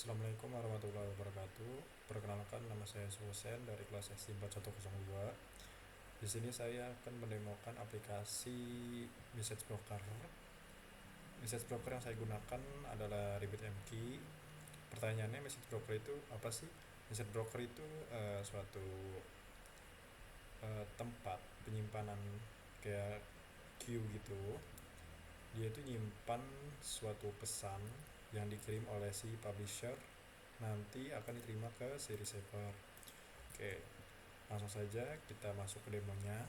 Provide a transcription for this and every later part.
Assalamualaikum warahmatullahi wabarakatuh. Perkenalkan, nama saya Susen dari kelas S4102. Di sini saya akan mendemokan aplikasi Message Broker. Message Broker yang saya gunakan adalah RabbitMQ. Pertanyaannya, Message Broker itu apa sih? Message Broker itu suatu tempat penyimpanan kayak queue gitu. Dia itu nyimpan suatu pesan yang dikirim oleh si publisher, nanti akan diterima ke si receiver. Oke, langsung saja kita masuk ke demonya.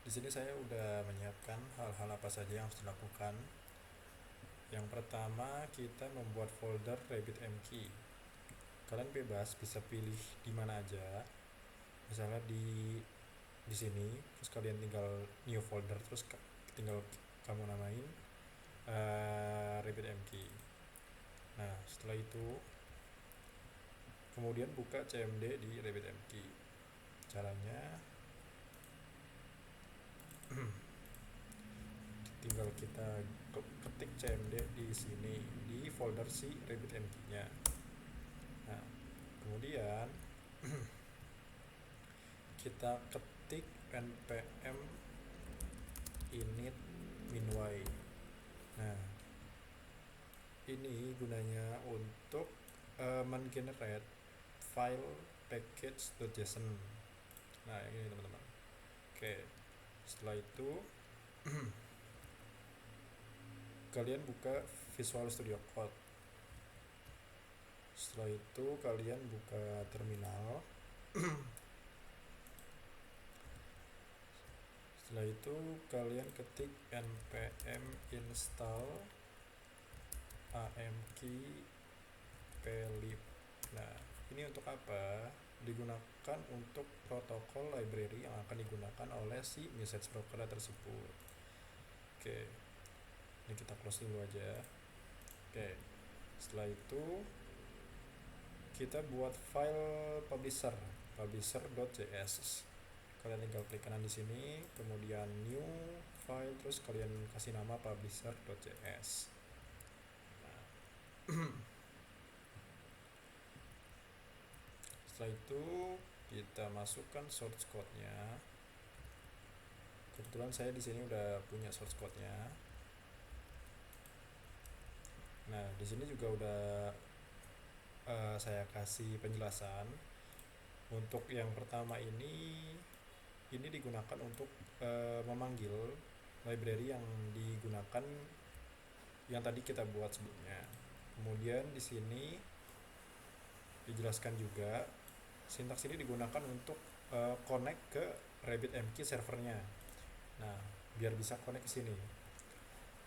Di sini saya udah menyiapkan hal-hal apa saja yang harus dilakukan. Yang pertama, kita membuat folder RabbitMQ. Kalian bebas bisa pilih di mana aja. Misalnya di sini, terus kalian tinggal new folder, terus tinggal kamu namain RabbitMQ. Nah, setelah itu kemudian buka CMD di RabbitMQ. Caranya tinggal kita ketik CMD di sini di folder si RabbitMQ-nya. Nah, kemudian kita ketik npm init minway. Nah, ini gunanya untuk menggenerate file package.json. Nah, ini teman-teman. Oke, setelah itu kalian buka Visual Studio Code. Setelah itu kalian buka terminal. Setelah itu kalian ketik npm install amq plib. Nah, ini untuk apa? Digunakan untuk protokol library yang akan digunakan oleh si message broker tersebut. Oke, ini kita close dulu aja. Oke, setelah itu kita buat file publisher.js. Kalian tinggal klik kanan di sini, kemudian new file, terus kalian kasih nama publisher.js. Setelah itu kita masukkan source code-nya. Kebetulan saya di sini udah punya source code-nya. Nah, di sini juga udah saya kasih penjelasan. Untuk yang pertama ini digunakan untuk memanggil library yang digunakan yang tadi kita buat sebelumnya. Kemudian di sini dijelaskan juga sintaks ini digunakan untuk connect ke RabbitMQ servernya. Nah, biar bisa connect ke sini.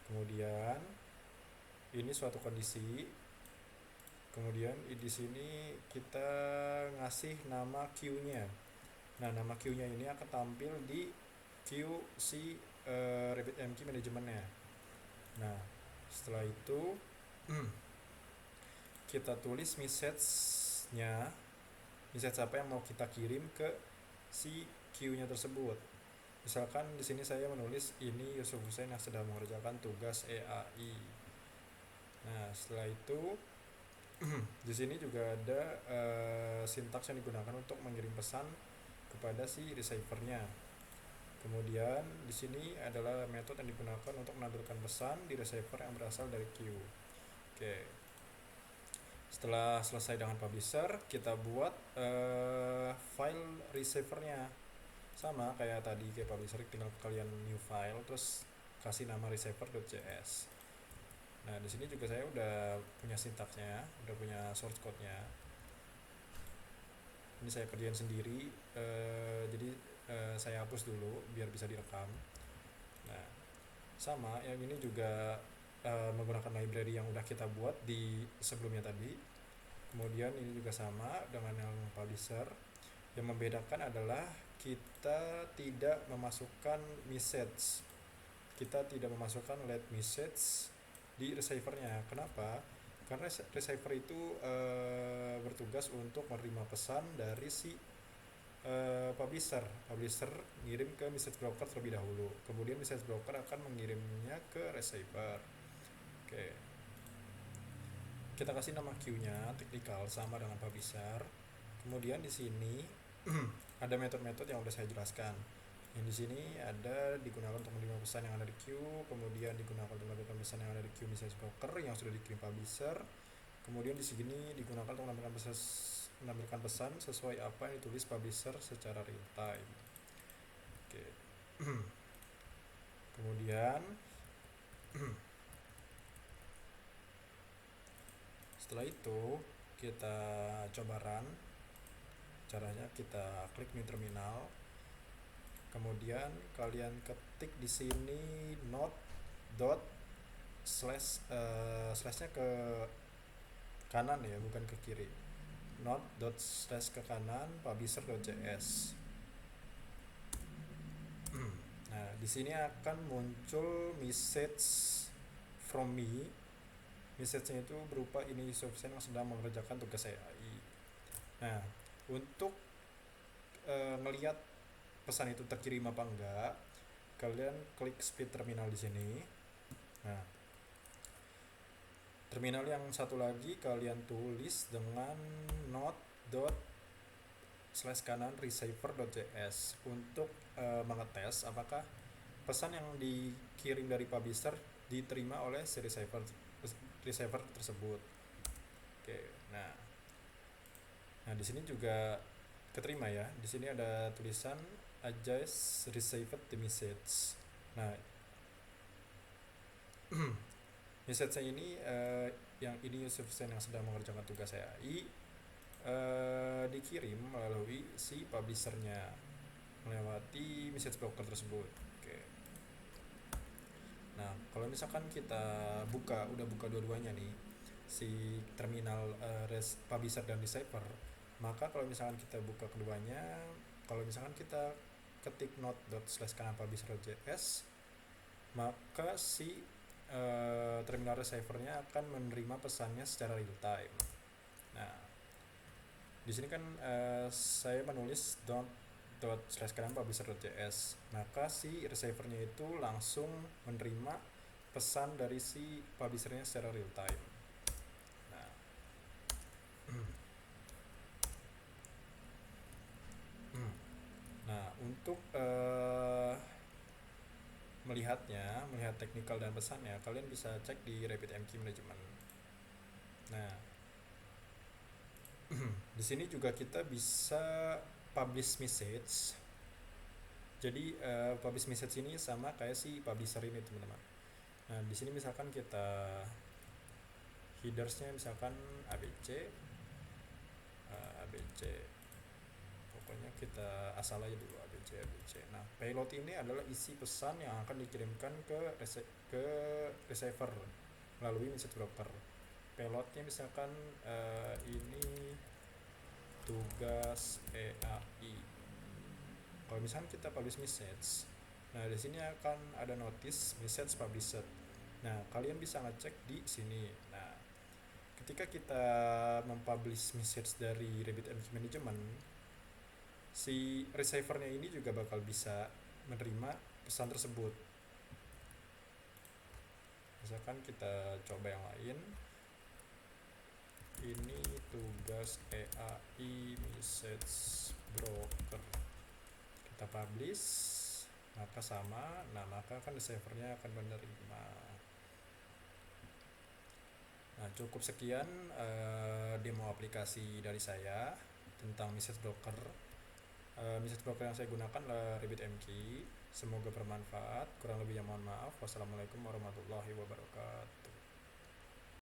Kemudian ini suatu kondisi. Kemudian di sini kita ngasih nama queue-nya. Nah, nama queue-nya ini akan tampil di queue si RabbitMQ manajemennya. Nah, setelah itu kita tulis message-nya, message apa yang mau kita kirim ke si queue-nya tersebut. Misalkan di sini saya menulis ini Yusuf Hussein yang sedang mengerjakan tugas EAI. Nah, setelah itu di sini juga ada sintaks yang digunakan untuk mengirim pesan kepada si receiver-nya. Kemudian di sini adalah metode yang digunakan untuk menampilkan pesan di receiver yang berasal dari queue. Oke. Setelah selesai dengan publisher, kita buat file receiver-nya. Sama kayak tadi kayak publisher, tinggal kalian new file terus kasih nama receiver.js. Nah, di sini juga saya udah punya sintaksnya, udah punya source code-nya. Ini saya kerjain sendiri, jadi saya hapus dulu biar bisa direkam. Nah, sama yang ini juga menggunakan library yang udah kita buat di sebelumnya tadi. Kemudian ini juga sama dengan yang publisher. Yang membedakan adalah kita tidak memasukkan message. Kita tidak memasukkan let message di receiver-nya. Kenapa? Karena receiver itu bertugas untuk menerima pesan dari si publisher ngirim ke message broker terlebih dahulu, kemudian message broker akan mengirimnya ke receiver. Oke, kita kasih nama queue-nya technical sama dengan publisher. Kemudian di sini ada metode-metode yang udah saya jelaskan. Yang di sini ada digunakan untuk menerima pesan yang ada di queue, kemudian digunakan untuk melakukan pesan yang ada di queue message broker yang sudah dikirim publisher. Kemudian di sini digunakan untuk menampilkan pesan sesuai apa yang ditulis publisher secara real time. Oke. Kemudian setelah itu kita coba run. Caranya kita klik new terminal. Kemudian kalian ketik di sini node dot slash slashnya ke kanan ya, bukan ke kiri. Node dot slash ke kanan publisher.js. Nah, di sini akan muncul message from me. Message-nya itu berupa ini Yusuf Hussein yang sedang mengerjakan tugas AI. Nah, untuk ngelihat pesan itu terkirim apa enggak, kalian klik speed terminal di sini. Nah, terminal yang satu lagi kalian tulis dengan node dot slash kanan receiver.js untuk mengetes apakah pesan yang dikirim dari publisher diterima oleh si receiver tersebut. Oke, nah di sini juga keterima ya. Di sini ada tulisan adjust received the message. Nah, message-nya ini yang ini Yusuf Hussein yang sedang mengerjakan tugas AI dikirim melalui si publishernya melewati message broker tersebut. Oke. Nah, kalau misalkan kita udah buka dua-duanya nih, si terminal publisher dan receiver, maka kalau misalkan kita buka keduanya, kalau misalkan kita ketik node.slash/kanan publisher.js, maka si terminal receivernya akan menerima pesannya secara real time. Nah, di sini kan saya menulis ./kanan publisher.js, maka si receivernya itu langsung menerima pesan dari si publishernya secara real time. Nah, untuk melihat technical dan pesannya, kalian bisa cek di RabbitMQ Management. Nah, di sini juga kita bisa publish message. Jadi publish message ini sama kayak si publisher ini, teman-teman. Nah, di sini misalkan kita headersnya misalkan ABC, pokoknya kita asal aja dulu ABC. Nah, payload ini adalah isi pesan yang akan dikirimkan ke receiver melalui message broker. Payloadnya misalkan ini tugas AI. Kalau misalkan kita publish message, nah di sini akan ada notice message published. Nah, kalian bisa ngecek di sini. Nah, ketika kita mempublish message dari RabbitMQ Management, si receivernya ini juga bakal bisa menerima pesan tersebut. Misalkan kita coba yang lain, ini tugas AI message broker, kita publish, maka sama. Nah, maka kan receivernya akan menerima. Nah, cukup sekian demo aplikasi dari saya tentang message broker. Message broker yang saya gunakan adalah RabbitMQ. Semoga bermanfaat. Kurang lebihnya mohon maaf. Wassalamualaikum warahmatullahi wabarakatuh.